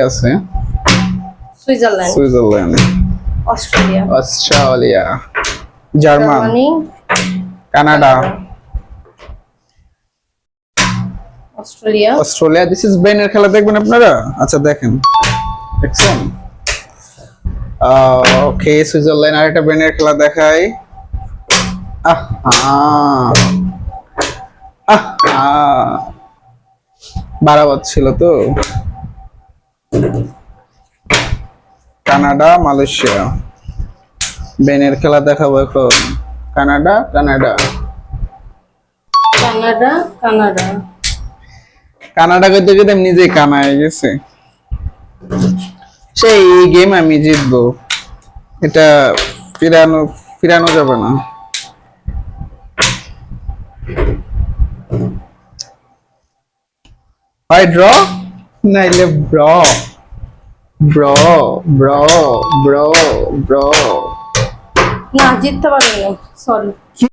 আছে Switzerland, Switzerland, Australia, Australia, German, Germany, Canada, Australia, Australia. This is ব্রেনের খেলা দেখবেন আপনারা? আচ্ছা দেখেন, দেখছেন? ওকে, সুইজারল্যান্ড। আরেকটা ব্রেনের খেলা দেখাই। বাড়াবাদ ছিল তো। Canada, Malaysia. ব্রেনের খেলা দেখাবো এখন। Canada, Canada, Canada, Canada. Canada করতে করতে আমি নিজেই কানা হয়ে গেছে। সেই এই গেম আমি জিতবো, এটা ফিরানো ফিরানো যাবে না। হয় ড্র নাইলে ব্র ব্র ব্র ব্র ব্র। না, জিততে পারিনি, সরি।